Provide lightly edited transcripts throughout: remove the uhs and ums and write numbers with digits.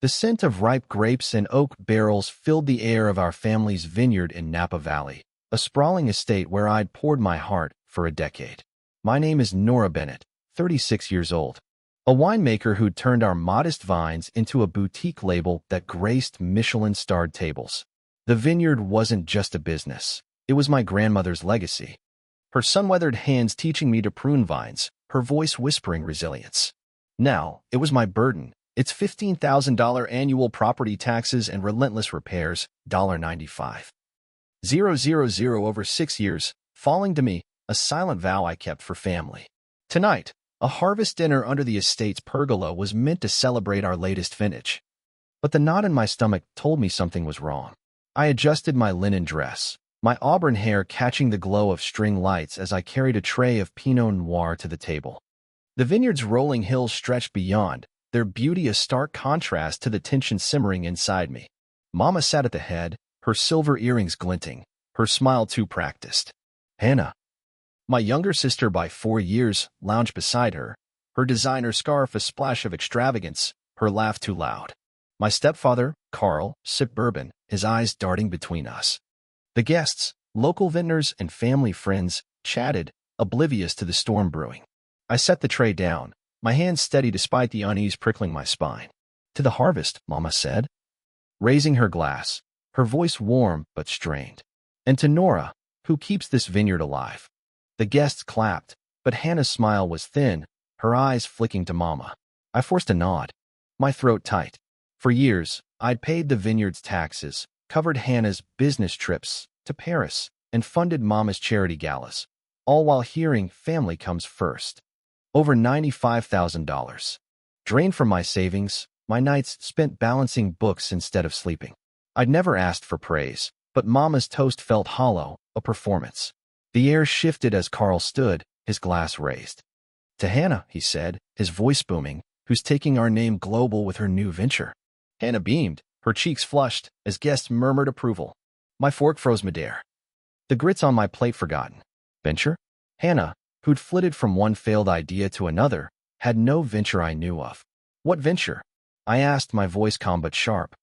The scent of ripe grapes and oak barrels filled the air of our family's vineyard in Napa Valley, a sprawling estate where I'd poured my heart for a decade. My name is Nora Bennett, 36 years old, a winemaker who'd turned our modest vines into a boutique label that graced Michelin-starred tables. The vineyard wasn't just a business. It was my grandmother's legacy. Her sun-weathered hands teaching me to prune vines, her voice whispering resilience. Now, it was my burden. Its $15,000 annual property taxes and relentless repairs, $95,000 over 6 years, falling to me, a silent vow I kept for family. Tonight, a harvest dinner under the estate's pergola was meant to celebrate our latest vintage. But the knot in my stomach told me something was wrong. I adjusted my linen dress, my auburn hair catching the glow of string lights as I carried a tray of Pinot Noir to the table. The vineyard's rolling hills stretched beyond, their beauty a stark contrast to the tension simmering inside me. Mama sat at the head, her silver earrings glinting, her smile too practiced. Hannah, my younger sister by 4 years, lounged beside her, her designer scarf a splash of extravagance, her laugh too loud. My stepfather, Carl, sipped bourbon, his eyes darting between us. The guests, local vintners and family friends, chatted, oblivious to the storm brewing. I set the tray down, my hands steady despite the unease prickling my spine. To the harvest, Mama said, raising her glass, her voice warm but strained. And to Nora, who keeps this vineyard alive. The guests clapped, but Hannah's smile was thin, her eyes flicking to Mama. I forced a nod, my throat tight. For years, I'd paid the vineyard's taxes, covered Hannah's business trips to Paris, and funded Mama's charity galas, all while hearing family comes first. Over $95,000. Drained from my savings, my nights spent balancing books instead of sleeping. I'd never asked for praise, but Mama's toast felt hollow, a performance. The air shifted as Carl stood, his glass raised. To Hannah, he said, his voice booming, who's taking our name global with her new venture. Hannah beamed, her cheeks flushed, as guests murmured approval. My fork froze midair. The grits on my plate forgotten. Venture? Hannah, who'd flitted from one failed idea to another, had no venture I knew of. What venture? I asked, my voice calm but sharp,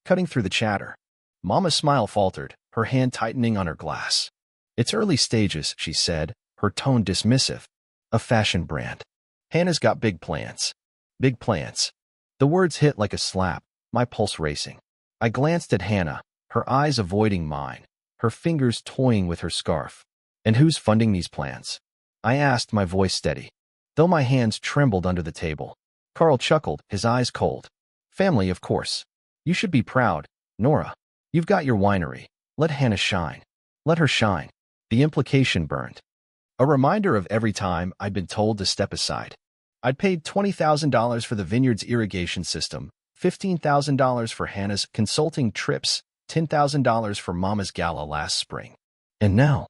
cutting through the chatter. Mama's smile faltered, her hand tightening on her glass. It's early stages, she said, her tone dismissive. A fashion brand. Hannah's got big plans. Big plans. The words hit like a slap, my pulse racing. I glanced at Hannah, her eyes avoiding mine, her fingers toying with her scarf. And who's funding these plans? I asked, my voice steady, though my hands trembled under the table. Carl chuckled, his eyes cold. Family, of course. You should be proud, Nora. You've got your winery. Let Hannah shine. Let her shine. The implication burned. A reminder of every time I'd been told to step aside. I'd paid $20,000 for the vineyard's irrigation system, $15,000 for Hannah's consulting trips, $10,000 for Mama's gala last spring. And now,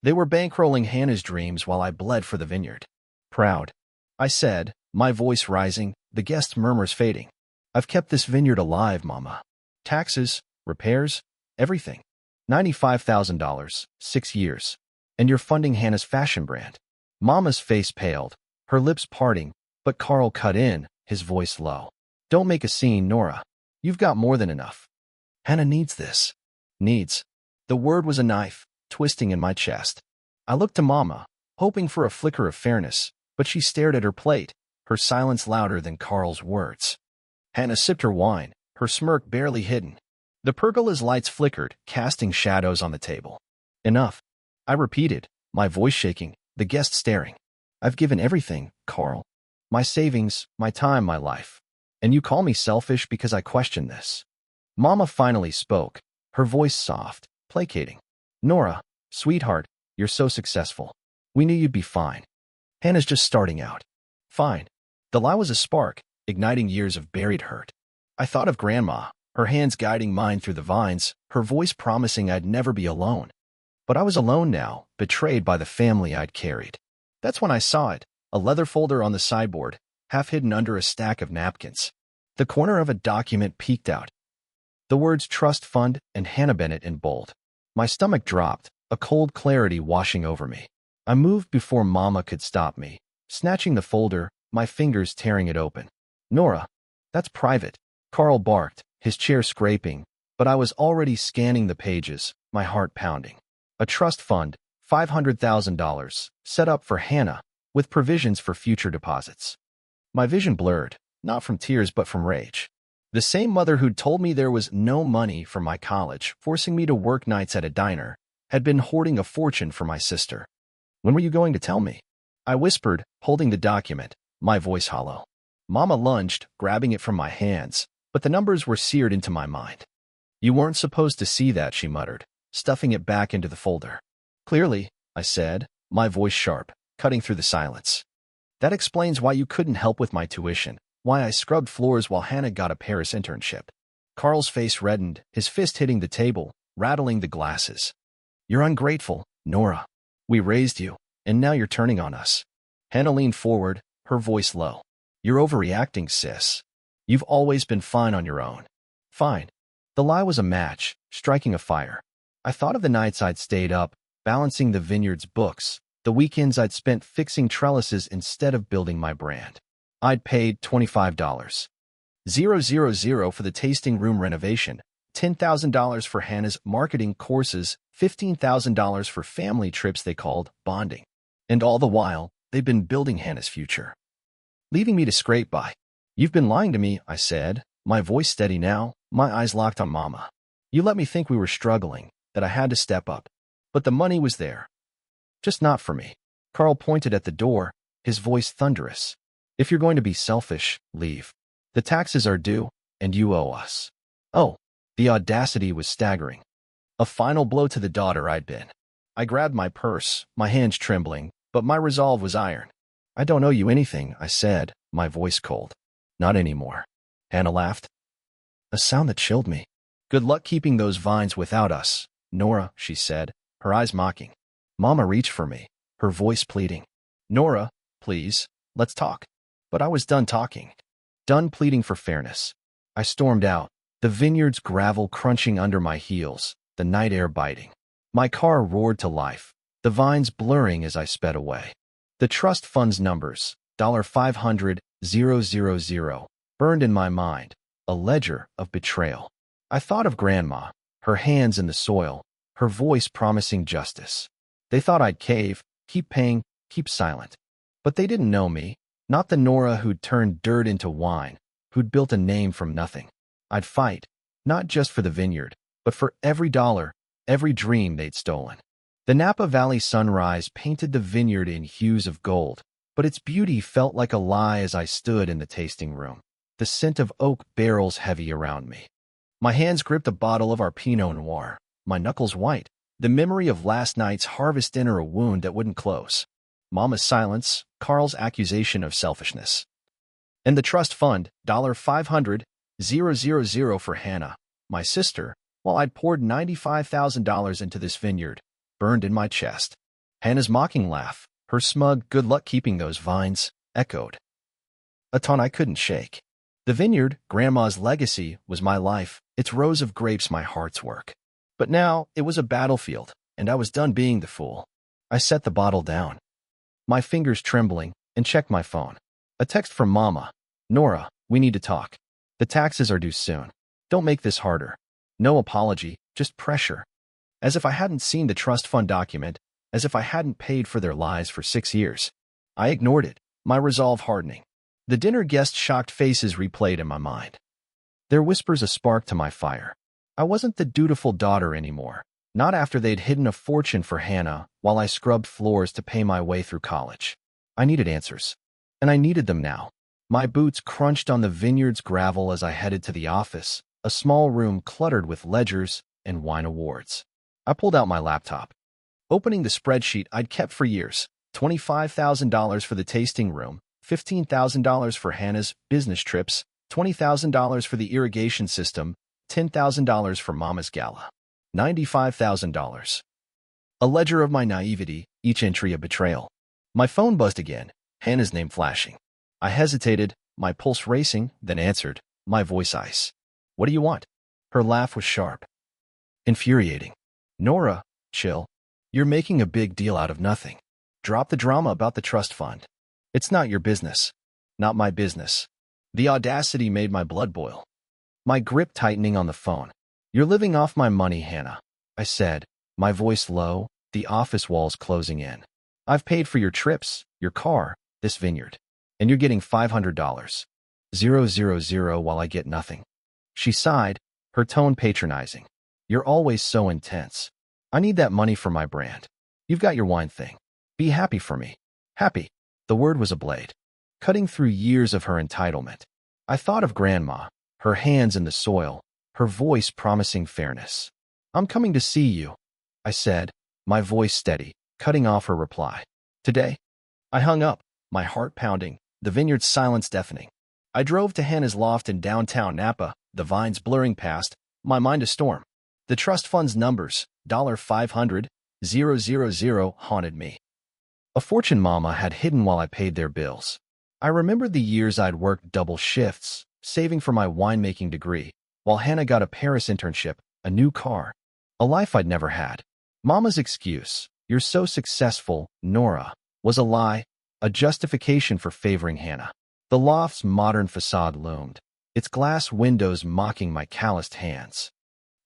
they were bankrolling Hannah's dreams while I bled for the vineyard. Proud, I said, my voice rising, the guest murmurs fading. I've kept this vineyard alive, Mama. Taxes, repairs, everything. $95,000, 6 years. And you're funding Hannah's fashion brand. Mama's face paled, her lips parting, but Carl cut in, his voice low. Don't make a scene, Nora. You've got more than enough. Hannah needs this. Needs. The word was a knife, twisting in my chest. I looked to Mama, hoping for a flicker of fairness, but she stared at her plate, her silence louder than Carl's words. Hannah sipped her wine, her smirk barely hidden. The pergola's lights flickered, casting shadows on the table. Enough. I repeated, my voice shaking, the guest staring. I've given everything, Carl. My savings, my time, my life. And you call me selfish because I question this. Mama finally spoke, her voice soft, placating. Nora, sweetheart, you're so successful. We knew you'd be fine. Hannah's just starting out. Fine. The lie was a spark, igniting years of buried hurt. I thought of Grandma, her hands guiding mine through the vines, her voice promising I'd never be alone. But I was alone now, betrayed by the family I'd carried. That's when I saw it, a leather folder on the sideboard, half hidden under a stack of napkins. The corner of a document peeked out. The words Trust Fund and Hannah Bennett in bold. My stomach dropped, a cold clarity washing over me. I moved before Mama could stop me, snatching the folder, my fingers tearing it open. Nora, that's private. Carl barked, his chair scraping, but I was already scanning the pages, my heart pounding. A trust fund, $500,000, set up for Hannah, with provisions for future deposits. My vision blurred, not from tears but from rage. The same mother who'd told me there was no money for my college, forcing me to work nights at a diner, had been hoarding a fortune for my sister. When were you going to tell me? I whispered, holding the document, my voice hollow. Mama lunged, grabbing it from my hands, but the numbers were seared into my mind. You weren't supposed to see that, she muttered, stuffing it back into the folder. Clearly, I said, my voice sharp, cutting through the silence. That explains why you couldn't help with my tuition, why I scrubbed floors while Hannah got a Paris internship. Carl's face reddened, his fist hitting the table, rattling the glasses. You're ungrateful, Nora. We raised you, and now you're turning on us. Hannah leaned forward, her voice low. You're overreacting, sis. You've always been fine on your own. Fine. The lie was a match, striking a fire. I thought of the nights I'd stayed up, balancing the Vineyard's books, the weekends I'd spent fixing trellises instead of building my brand. I'd paid $25,000 for the tasting room renovation, $10,000 for Hannah's marketing courses, $15,000 for family trips they called bonding. And all the while, they'd been building Hannah's future, leaving me to scrape by. You've been lying to me, I said, my voice steady now, my eyes locked on Mama. You let me think we were struggling, that I had to step up. But the money was there. Just not for me. Carl pointed at the door, his voice thunderous. If you're going to be selfish, leave. The taxes are due, and you owe us. Oh, the audacity was staggering. A final blow to the daughter I'd been. I grabbed my purse, my hands trembling, but my resolve was iron. I don't owe you anything, I said, my voice cold. Not anymore. Hannah laughed. A sound that chilled me. Good luck keeping those vines without us, Nora, she said, her eyes mocking. Mama reached for me, her voice pleading. Nora, please, let's talk. But I was done talking. Done pleading for fairness. I stormed out, the Vineyard's gravel crunching under my heels, the night air biting. My car roared to life, the vines blurring as I sped away. The trust fund's numbers, $500,000, burned in my mind, a ledger of betrayal. I thought of Grandma, her hands in the soil, her voice promising justice. They thought I'd cave, keep paying, keep silent. But they didn't know me, not the Nora who'd turned dirt into wine, who'd built a name from nothing. I'd fight, not just for the Vineyard, but for every dollar, every dream they'd stolen. The Napa Valley sunrise painted the Vineyard in hues of gold, but its beauty felt like a lie as I stood in the tasting room, the scent of oak barrels heavy around me. My hands gripped a bottle of our Pinot Noir, my knuckles white, the memory of last night's harvest dinner a wound that wouldn't close. Mama's silence, Carl's accusation of selfishness. And the trust fund, $500,000 for Hannah, my sister, while I'd poured $95,000 into this Vineyard, burned in my chest. Hannah's mocking laugh, her smug good luck keeping those vines, echoed. A tone I couldn't shake. The Vineyard, Grandma's legacy, was my life, its rows of grapes my heart's work. But now it was a battlefield, and I was done being the fool. I set the bottle down, my fingers trembling, and checked my phone. A text from Mama. Nora, we need to talk. The taxes are due soon. Don't make this harder. No apology, just pressure. As if I hadn't seen the trust fund document, as if I hadn't paid for their lies for 6 years. I ignored it, my resolve hardening. The dinner guests' shocked faces replayed in my mind. Their whispers a spark to my fire. I wasn't the dutiful daughter anymore, not after they'd hidden a fortune for Hannah while I scrubbed floors to pay my way through college. I needed answers, and I needed them now. My boots crunched on the Vineyard's gravel as I headed to the office, a small room cluttered with ledgers and wine awards. I pulled out my laptop, opening the spreadsheet I'd kept for years. $25,000 for the tasting room, $15,000 for Hannah's business trips, $20,000 for the irrigation system, $10,000 for Mama's gala. $95,000. A ledger of my naivety, each entry a betrayal. My phone buzzed again, Hannah's name flashing. I hesitated, my pulse racing, then answered, my voice ice. What do you want? Her laugh was sharp. Infuriating. Nora, chill. You're making a big deal out of nothing. Drop the drama about the trust fund. It's not your business. Not my business. The audacity made my blood boil. my grip tightening on the phone. "You're living off my money, Hannah," I said, my voice low, the office walls closing in. "I've paid for your trips, your car, this vineyard. And you're getting $500. 000 while I get nothing." She sighed, her tone patronizing. "You're always so intense. I need that money for my brand. You've got your wine thing. Be happy for me." Happy. The word was a blade, cutting through years of her entitlement. I thought of Grandma, her hands in the soil, her voice promising fairness. "I'm coming to see you," I said, my voice steady, cutting off her reply. "Today?" I hung up, my heart pounding, the vineyard's silence deafening. I drove to Hannah's loft in downtown Napa, the vines blurring past, my mind a storm. The trust fund's numbers, $500, 000, haunted me. A fortune Mama had hidden while I paid their bills. I remembered the years I'd worked double shifts, saving for my winemaking degree, while Hannah got a Paris internship, a new car, a life I'd never had. Mama's excuse, "You're so successful, Nora," was a lie, a justification for favoring Hannah. The loft's modern facade loomed, its glass windows mocking my calloused hands.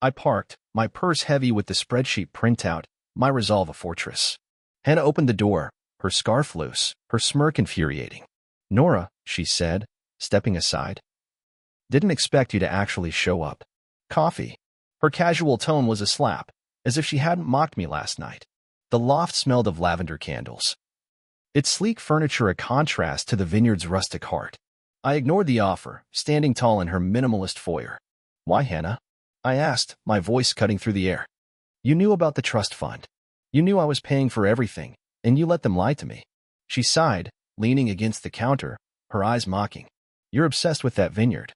I parked, my purse heavy with the spreadsheet printout, my resolve a fortress. Hannah opened the door, her scarf loose, her smirk infuriating. "Nora," she said, stepping aside. "Didn't expect you to actually show up. Coffee." Her casual tone was a slap, as if she hadn't mocked me last night. The loft smelled of lavender candles, its sleek furniture a contrast to the vineyard's rustic heart. I ignored the offer, standing tall in her minimalist foyer. "Why, Hannah?" I asked, my voice cutting through the air. "You knew about the trust fund. You knew I was paying for everything, and you let them lie to me." She sighed, leaning against the counter, her eyes mocking. "You're obsessed with that vineyard,"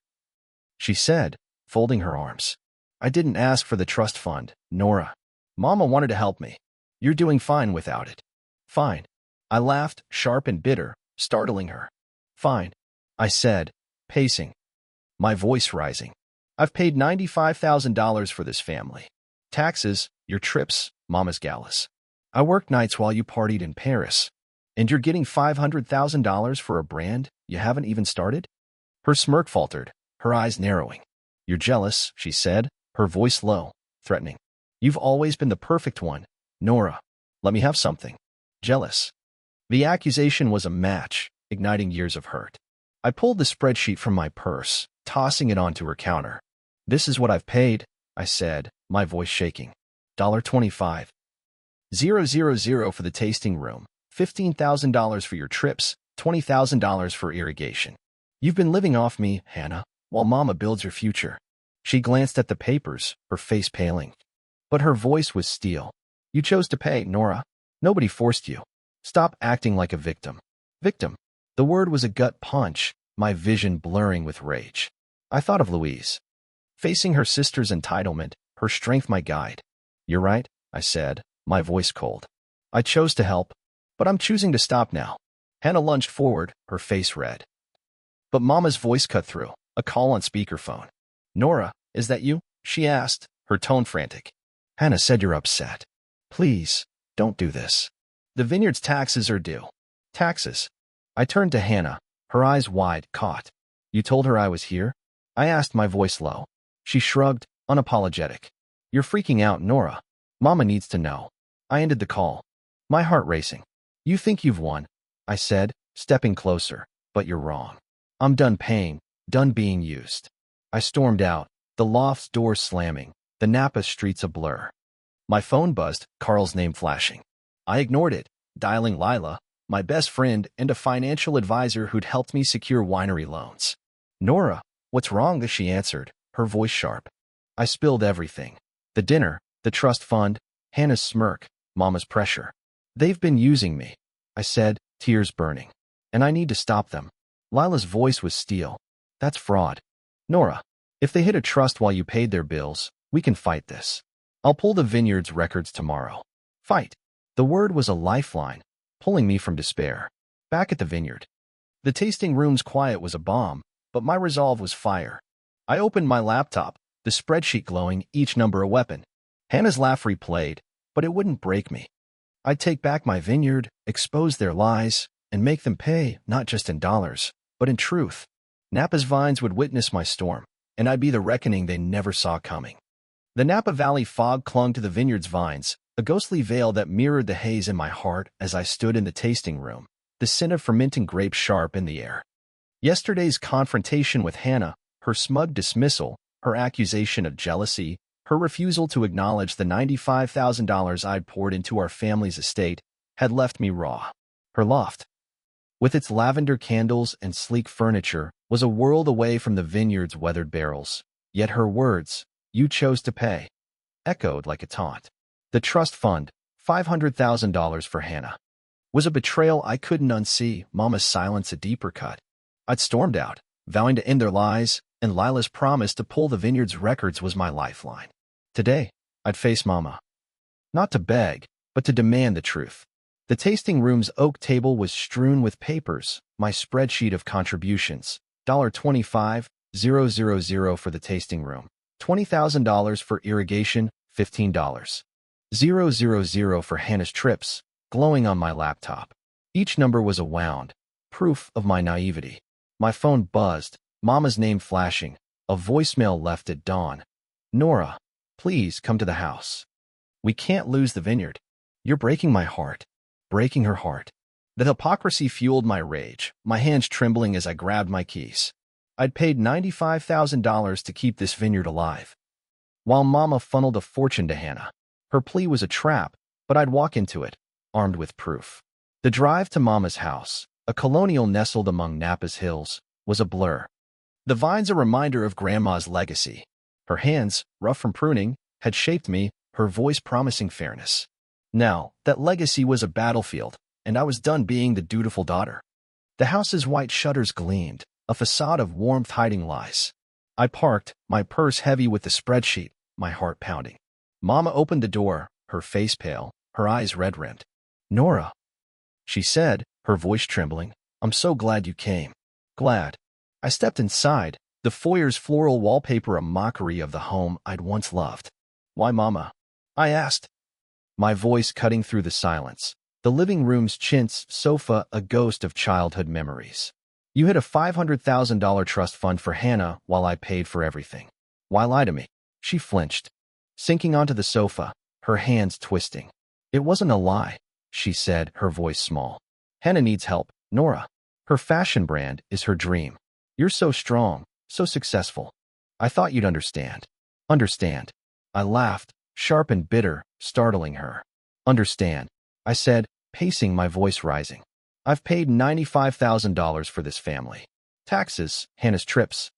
she said, folding her arms. "I didn't ask for the trust fund, Nora. Mama wanted to help me. You're doing fine without it." "Fine." I laughed, sharp and bitter, startling her. "Fine," I said, pacing, my voice rising. "I've paid $95,000 for this family. Taxes, your trips, Mama's galas. I worked nights while you partied in Paris. And you're getting $500,000 for a brand you haven't even started?" Her smirk faltered, her eyes narrowing. "You're jealous," she said, her voice low, threatening. "You've always been the perfect one, Nora. Let me have something." "Jealous?" The accusation was a match, igniting years of hurt. I pulled the spreadsheet from my purse, tossing it onto her counter. "This is what I've paid," I said, my voice shaking. $25. 000 for the tasting room, $15,000 for your trips, $20,000 for irrigation. You've been living off me, Hannah, while Mama builds your future." She glanced at the papers, her face paling. But her voice was steel. "You chose to pay, Nora. Nobody forced you. Stop acting like a victim." Victim. The word was a gut punch, my vision blurring with rage. I thought of Louise, facing her sister's entitlement, her strength my guide. "You're right," I said, my voice cold. "I chose to help, but I'm choosing to stop now." Hannah lunged forward, her face red. But Mama's voice cut through, a call on speakerphone. "Nora, is that you?" she asked, her tone frantic. "Hannah said you're upset. Please, don't do this. The vineyard's taxes are due." "Taxes?" I turned to Hannah, her eyes wide, caught. "You told her I was here?" I asked, my voice low. She shrugged, unapologetic. "You're freaking out, Nora. Mama needs to know." I ended the call, my heart racing. "You think you've won," I said, stepping closer, "but you're wrong. I'm done paying, done being used." I stormed out, the loft's door slamming, the Napa streets a blur. My phone buzzed, Carl's name flashing. I ignored it, dialing Lila, my best friend and a financial advisor who'd helped me secure winery loans. "Nora, what's wrong?" she answered, her voice sharp. I spilled everything. The dinner, the trust fund, Hannah's smirk, Mama's pressure. "They've been using me," I said, tears burning. "And I need to stop them." Lila's voice was steel. "That's fraud. Nora, if they hit a trust while you paid their bills, we can fight this. I'll pull the vineyard's records tomorrow." Fight. The word was a lifeline, pulling me from despair. Back at the vineyard, the tasting room's quiet was a bomb, but my resolve was fire. I opened my laptop, the spreadsheet glowing, each number a weapon. Hannah's laugh replayed, but it wouldn't break me. I'd take back my vineyard, expose their lies, and make them pay, not just in dollars, but in truth. Napa's vines would witness my storm, and I'd be the reckoning they never saw coming. The Napa Valley fog clung to the vineyard's vines, a ghostly veil that mirrored the haze in my heart as I stood in the tasting room, the scent of fermenting grapes sharp in the air. Yesterday's confrontation with Hannah, her smug dismissal, her accusation of jealousy, her refusal to acknowledge the $95,000 I'd poured into our family's estate, had left me raw. Her loft, with its lavender candles and sleek furniture, was a world away from the vineyard's weathered barrels. Yet her words, "You chose to pay," echoed like a taunt. The trust fund, $500,000 for Hannah, was a betrayal I couldn't unsee, Mama's silence a deeper cut. I'd stormed out, vowing to end their lies, and Lila's promise to pull the vineyard's records was my lifeline. Today, I'd face Mama. Not to beg, but to demand the truth. The tasting room's oak table was strewn with papers, my spreadsheet of contributions, $25,000 for the tasting room, $20,000 for irrigation, $15,000 for Hannah's trips, glowing on my laptop. Each number was a wound, proof of my naivety. My phone buzzed, Mama's name flashing, a voicemail left at dawn. "Nora, please come to the house. We can't lose the vineyard. You're breaking my heart." Breaking her heart. The hypocrisy fueled my rage, my hands trembling as I grabbed my keys. I'd paid $95,000 to keep this vineyard alive, while Mama funneled a fortune to Hannah. Her plea was a trap, but I'd walk into it, armed with proof. The drive to Mama's house, a colonial nestled among Napa's hills, was a blur. The vines a reminder of Grandma's legacy. Her hands, rough from pruning, had shaped me, her voice promising fairness. Now, that legacy was a battlefield, and I was done being the dutiful daughter. The house's white shutters gleamed, a facade of warmth hiding lies. I parked, my purse heavy with the spreadsheet, my heart pounding. Mama opened the door, her face pale, her eyes red-rimmed. "Nora," she said, her voice trembling, "I'm so glad you came." Glad. I stepped inside, the foyer's floral wallpaper a mockery of the home I'd once loved. "Why, Mama?" I asked, my voice cutting through the silence. The living room's chintz sofa a ghost of childhood memories. "You hid a $500,000 trust fund for Hannah while I paid for everything. Why lie to me?" She flinched, sinking onto the sofa, her hands twisting. "It wasn't a lie," she said, her voice small. "Hannah needs help, Nora. Her fashion brand is her dream. You're so strong, so successful. I thought you'd understand." "Understand?" I laughed, sharp and bitter, startling her. "Understand," I said, pacing, my voice rising. "I've paid $95,000 for this family. Taxes, Hannah's trips.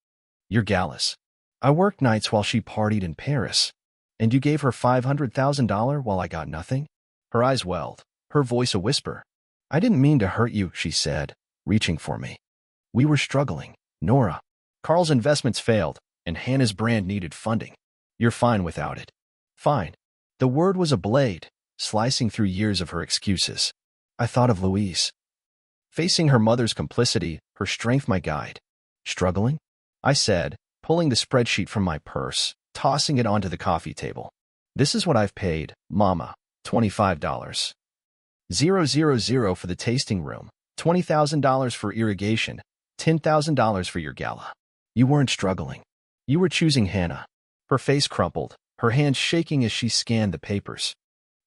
Your galas. I worked nights while she partied in Paris. And you gave her $500,000 while I got nothing?" Her eyes welled, her voice a whisper. "I didn't mean to hurt you," she said, reaching for me. "We were struggling, Nora. Carl's investments failed, and Hannah's brand needed funding. You're fine without it." "Fine." The word was a blade, slicing through years of her excuses. I thought of Louise. Facing her mother's complicity, her strength my guide. "Struggling?" I said, pulling the spreadsheet from my purse, tossing it onto the coffee table. "This is what I've paid, Mama. $25,000 for the tasting room, $20,000 for irrigation, $10,000 for your gala. You weren't struggling. You were choosing Hannah." Her face crumpled, her hands shaking as she scanned the papers.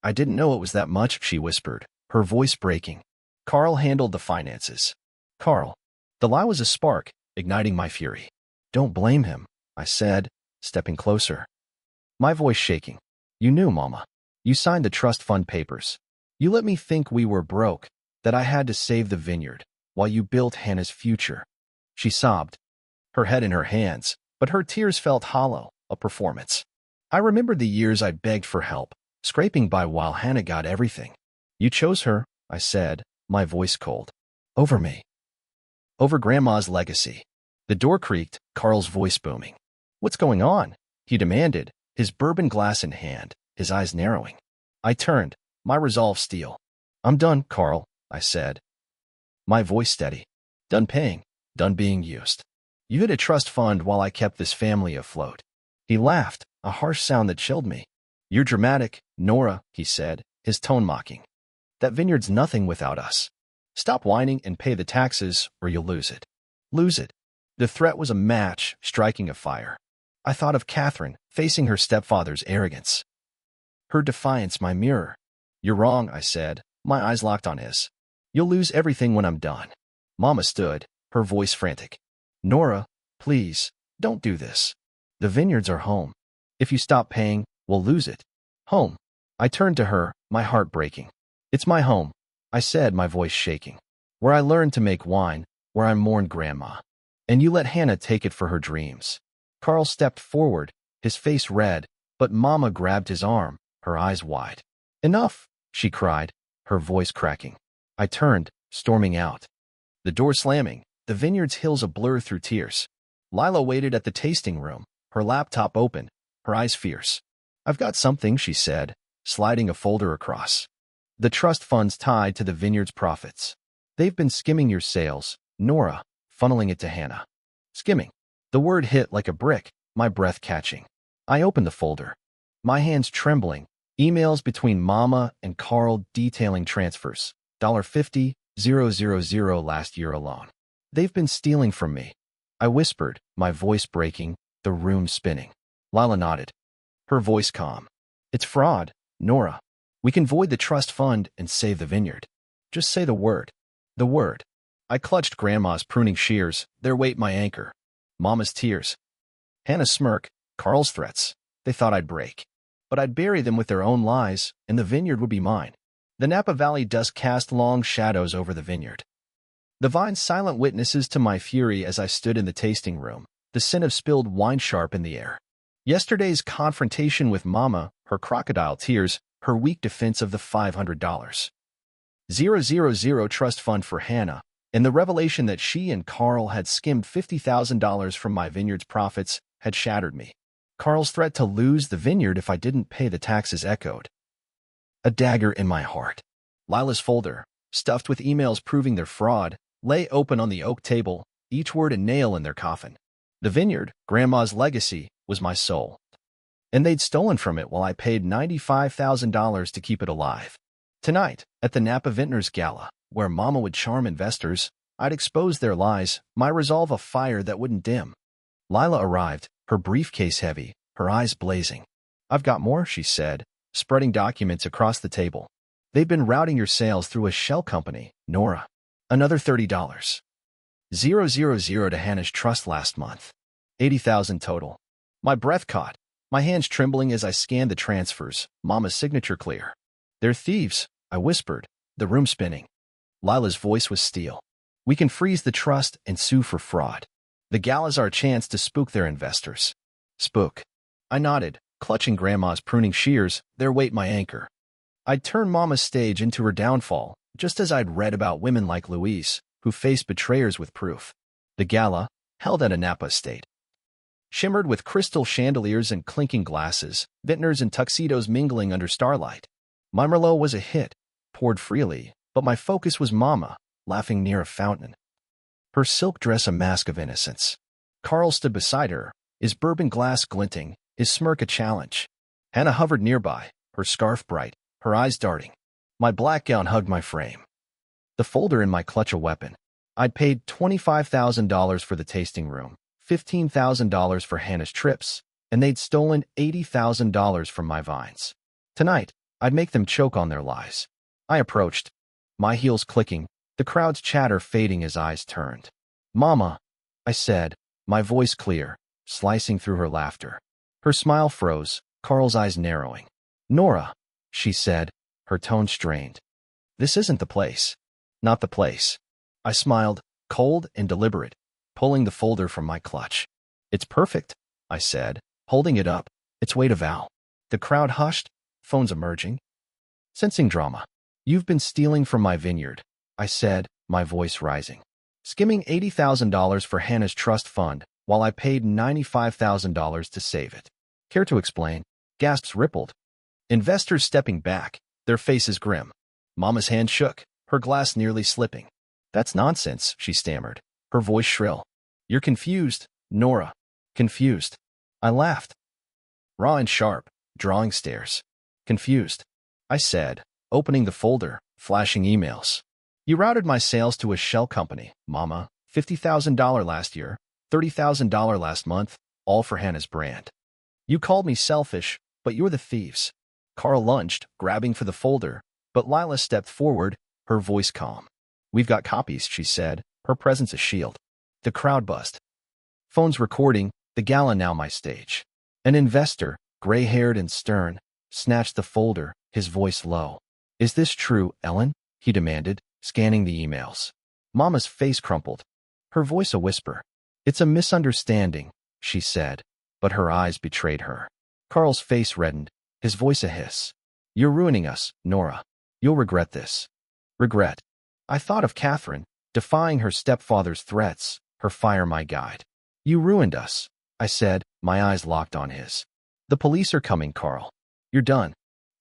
"I didn't know it was that much," she whispered, her voice breaking. "Carl handled the finances." "Carl." The lie was a spark, igniting my fury. "Don't blame him," I said, stepping closer, my voice shaking. "You knew, Mama. You signed the trust fund papers. You let me think we were broke, that I had to save the vineyard, while you built Hannah's future." She sobbed, her head in her hands, but her tears felt hollow, a performance. I remembered the years I'd begged for help, scraping by while Hannah got everything. "You chose her," I said, my voice cold. "Over me. Over Grandma's legacy." The door creaked, Carl's voice booming. "What's going on?" he demanded, his bourbon glass in hand, his eyes narrowing. I turned, my resolve steel. "I'm done, Carl," I said, my voice steady. "Done paying, done being used. You hid a trust fund while I kept this family afloat." He laughed, a harsh sound that chilled me. "You're dramatic, Nora," he said, his tone mocking. "That vineyard's nothing without us. Stop whining and pay the taxes, or you'll lose it." Lose it. The threat was a match striking a fire. I thought of Catherine, facing her stepfather's arrogance. Her defiance my mirror. You're wrong, I said, my eyes locked on his. You'll lose everything when I'm done. Mama stood, her voice frantic. Nora, please, don't do this. The vineyards are home. If you stop paying, we'll lose it. Home. I turned to her, my heart breaking. It's my home, I said, my voice shaking. Where I learned to make wine, where I mourned Grandma. And you let Hannah take it for her dreams. Carl stepped forward, his face red, but Mama grabbed his arm, her eyes wide. Enough, she cried, her voice cracking. I turned, storming out. The door slamming, the vineyard's hills a blur through tears. Lila waited at the tasting room, her laptop open, her eyes fierce. I've got something, she said, sliding a folder across. The trust funds tied to the vineyard's profits. They've been skimming your sales, Nora, funneling it to Hannah. Skimming. The word hit like a brick, my breath catching. I opened the folder, my hands trembling, emails between Mama and Carl detailing transfers, $50,000 last year alone. They've been stealing from me. I whispered, my voice breaking, the room spinning. Lila nodded, her voice calm. It's fraud, Nora. We can void the trust fund and save the vineyard. Just say the word. The word. I clutched Grandma's pruning shears, their weight my anchor. Mama's tears. Hannah's smirk, Carl's threats. They thought I'd break. But I'd bury them with their own lies, and the vineyard would be mine. The Napa Valley dusk cast long shadows over the vineyard. The vines silent witnesses to my fury as I stood in the tasting room, the scent of spilled wine sharp in the air. Yesterday's confrontation with Mama, her crocodile tears, her weak defense of the $500. 000 trust fund for Hannah, and the revelation that she and Carl had skimmed $50,000 from my vineyard's profits had shattered me. Carl's threat to lose the vineyard if I didn't pay the taxes echoed. A dagger in my heart. Lila's folder, stuffed with emails proving their fraud, lay open on the oak table, each word a nail in their coffin. The vineyard, Grandma's legacy, was my soul. And they'd stolen from it while I paid $95,000 to keep it alive. Tonight, at the Napa Vintners Gala, where Mama would charm investors, I'd expose their lies, my resolve a fire that wouldn't dim. Lila arrived, her briefcase heavy, her eyes blazing. I've got more, she said, spreading documents across the table. They've been routing your sales through a shell company, Nora. Another $30. 000 to Hannah's trust last month. 80,000 total. My breath caught, my hands trembling as I scanned the transfers, Mama's signature clear. They're thieves, I whispered, the room spinning. Lila's voice was steel. We can freeze the trust and sue for fraud. The gala's our chance to spook their investors. Spook. I nodded, clutching Grandma's pruning shears, their weight my anchor. I'd turn Mama's stage into her downfall, just as I'd read about women like Louise, who faced betrayers with proof. The gala, held at a Napa estate, shimmered with crystal chandeliers and clinking glasses, vintners and tuxedos mingling under starlight. My Merlot was a hit, poured freely, but my focus was Mama, laughing near a fountain. Her silk dress a mask of innocence. Carl stood beside her, his bourbon glass glinting, his smirk a challenge. Hannah hovered nearby, her scarf bright, her eyes darting. My black gown hugged my frame. The folder in my clutch a weapon. I'd paid $25,000 for the tasting room, $15,000 for Hannah's trips, and they'd stolen $80,000 from my vines. Tonight, I'd make them choke on their lies. I approached, my heels clicking, the crowd's chatter fading as eyes turned. Mama, I said, my voice clear, slicing through her laughter. Her smile froze, Carl's eyes narrowing. Nora, she said, her tone strained. This isn't the place. Not the place. I smiled, cold and deliberate, pulling the folder from my clutch. It's perfect, I said, holding it up, its weight a vow. The crowd hushed, phones emerging. Sensing drama. You've been stealing from my vineyard, I said, my voice rising. Skimming $80,000 for Hannah's trust fund, while I paid $95,000 to save it. Care to explain? Gasps rippled. Investors stepping back, their faces grim. Mama's hand shook, her glass nearly slipping. That's nonsense, she stammered, her voice shrill. You're confused, Nora. Confused. I laughed. Raw and sharp, drawing stares. Confused, I said, opening the folder, flashing emails. You routed my sales to a shell company, Mama. $50,000 last year, $30,000 last month, all for Hannah's brand. You called me selfish, but you're the thieves. Carl lunged, grabbing for the folder, but Lila stepped forward, her voice calm. We've got copies, she said, her presence a shield. The crowd buzzed. Phones recording, the gala now my stage. An investor, gray-haired and stern, snatched the folder, his voice low. Is this true, Ellen? He demanded, scanning the emails. Mama's face crumpled, her voice a whisper. It's a misunderstanding, she said, but her eyes betrayed her. Carl's face reddened, his voice a hiss. You're ruining us, Nora. You'll regret this. Regret. I thought of Catherine, defying her stepfather's threats, her fire my guide. You ruined us, I said, my eyes locked on his. The police are coming, Carl. You're done.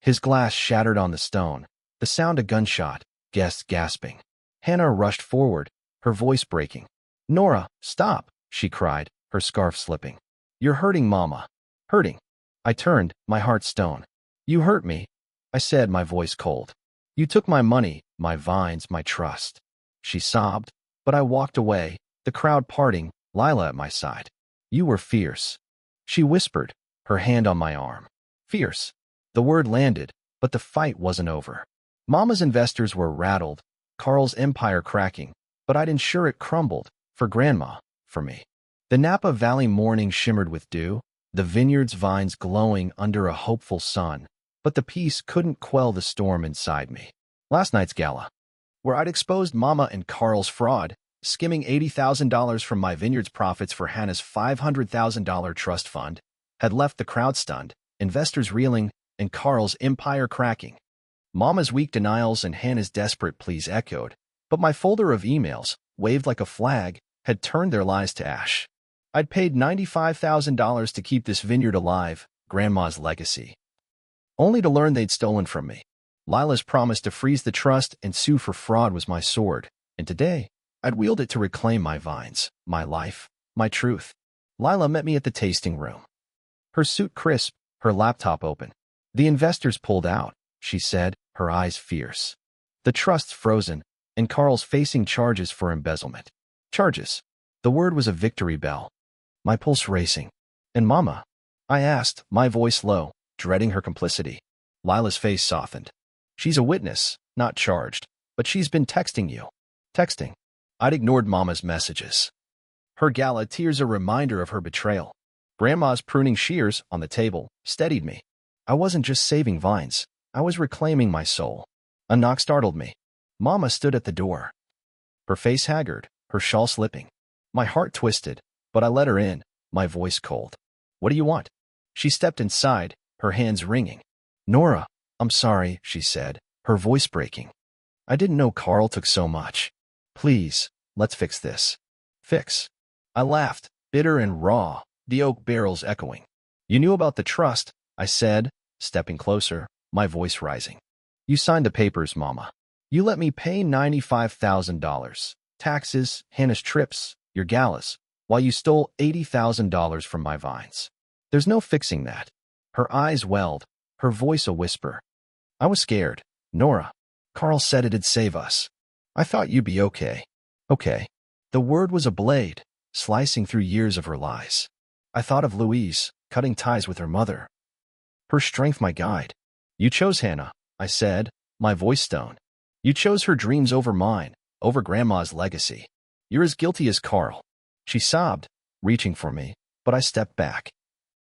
His glass shattered on the stone, the sound a gunshot, guests gasping. Hannah rushed forward, her voice breaking. Nora, stop, she cried, her scarf slipping. You're hurting Mama. Hurting. I turned, my heart stone. You hurt me, I said, my voice cold. You took my money, my vines, my trust. She sobbed, but I walked away, the crowd parting, Lila at my side. You were fierce. She whispered, her hand on my arm. Fierce. The word landed, but the fight wasn't over. Mama's investors were rattled, Carl's empire cracking, but I'd ensure it crumbled, for Grandma, for me. The Napa Valley morning shimmered with dew, the vineyard's vines glowing under a hopeful sun, but the peace couldn't quell the storm inside me. Last night's gala, where I'd exposed Mama and Carl's fraud, skimming $80,000 from my vineyard's profits for Hannah's $500,000 trust fund, had left the crowd stunned, investors reeling, and Carl's empire cracking. Mama's weak denials and Hannah's desperate pleas echoed, but my folder of emails, waved like a flag, had turned their lies to ash. I'd paid $95,000 to keep this vineyard alive, Grandma's legacy, only to learn they'd stolen from me. Lila's promise to freeze the trust and sue for fraud was my sword, and today, I'd wield it to reclaim my vines, my life, my truth. Lila met me at the tasting room. Her suit crisp, her laptop open. The investors pulled out, she said, her eyes fierce. The trust's frozen, and Carl's facing charges for embezzlement. Charges. The word was a victory bell. My pulse racing. And Mama? I asked, my voice low, dreading her complicity. Lila's face softened. She's a witness, not charged, but she's been texting you. Texting. I'd ignored Mama's messages. Her gala tears a reminder of her betrayal. Grandma's pruning shears on the table steadied me. I wasn't just saving vines. I was reclaiming my soul. A knock startled me. Mama stood at the door. Her face haggard, her shawl slipping. My heart twisted, but I let her in, my voice cold. What do you want? She stepped inside, her hands wringing. Nora, I'm sorry, she said, her voice breaking. I didn't know Carl took so much. Please, let's fix this. Fix. I laughed, bitter and raw, the oak barrels echoing. You knew about the trust, I said, stepping closer, my voice rising. You signed the papers, Mama. You let me pay $95,000. Taxes, Hannah's trips, your galas, while you stole $80,000 from my vines. There's no fixing that. Her eyes welled, her voice a whisper. I was scared. Nora. Carl said it'd save us. I thought you'd be okay. Okay. The word was a blade, slicing through years of her lies. I thought of Louise, cutting ties with her mother. Her strength my guide. You chose Hannah, I said, my voice stone. You chose her dreams over mine, over Grandma's legacy. You're as guilty as Carl. She sobbed, reaching for me, but I stepped back.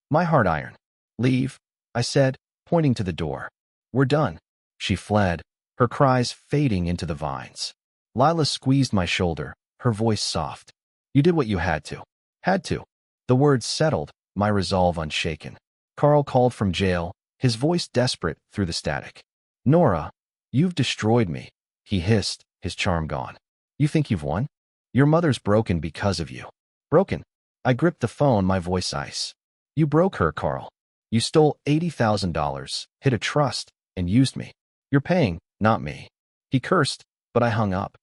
My heart iron. Leave, I said, pointing to the door. We're done. She fled, her cries fading into the vines. Lila squeezed my shoulder, her voice soft. You did what you had to. Had to. The words settled, my resolve unshaken. Carl called from jail, his voice desperate through the static. Nora, you've destroyed me, he hissed, his charm gone. You think you've won? Your mother's broken because of you. Broken. I gripped the phone, my voice ice. You broke her, Carl. You stole $80,000, hid a trust, and used me. You're paying, not me. He cursed, but I hung up.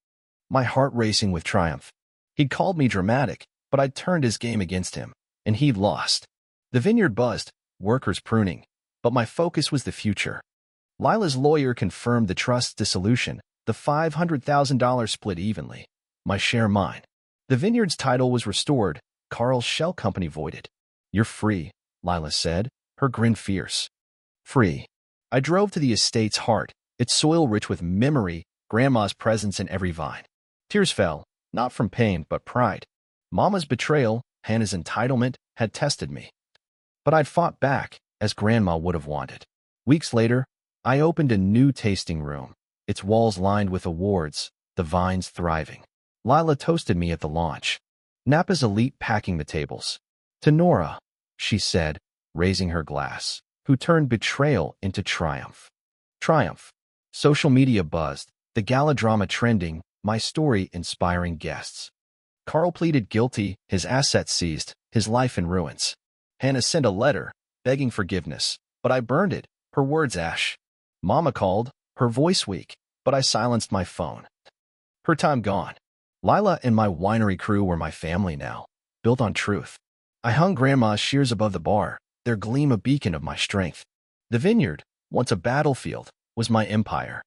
My heart racing with triumph. He'd called me dramatic, but I'd turned his game against him, and he'd lost. The vineyard buzzed, workers pruning, but my focus was the future. Lila's lawyer confirmed the trust's dissolution, the $500,000 split evenly. My share mine. The vineyard's title was restored, Carl's shell company voided. "You're free," Lila said, her grin fierce. Free. I drove to the estate's heart, its soil rich with memory, Grandma's presence in every vine. Tears fell, not from pain, but pride. Mama's betrayal, Hannah's entitlement, had tested me. But I'd fought back, as Grandma would have wanted. Weeks later, I opened a new tasting room, its walls lined with awards, the vines thriving. Lila toasted me at the launch. Napa's elite packing the tables. To Nora, she said, raising her glass, who turned betrayal into triumph. Triumph. Social media buzzed, the gala drama trending, my story inspiring guests. Carl pleaded guilty, his assets seized, his life in ruins. Hannah sent a letter, begging forgiveness, but I burned it, her words ash. Mama called, her voice weak, but I silenced my phone. Her time gone. Lila and my winery crew were my family now, built on truth. I hung Grandma's shears above the bar, their gleam a beacon of my strength. The vineyard, once a battlefield, was my empire.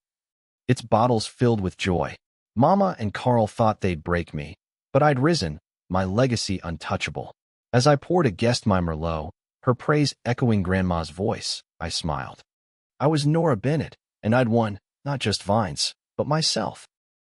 Its bottles filled with joy. Mama and Carl thought they'd break me, but I'd risen, my legacy untouchable. As I poured a guest my Merlot, her praise echoing Grandma's voice, I smiled. I was Nora Bennett, and I'd won, not just vines, but myself.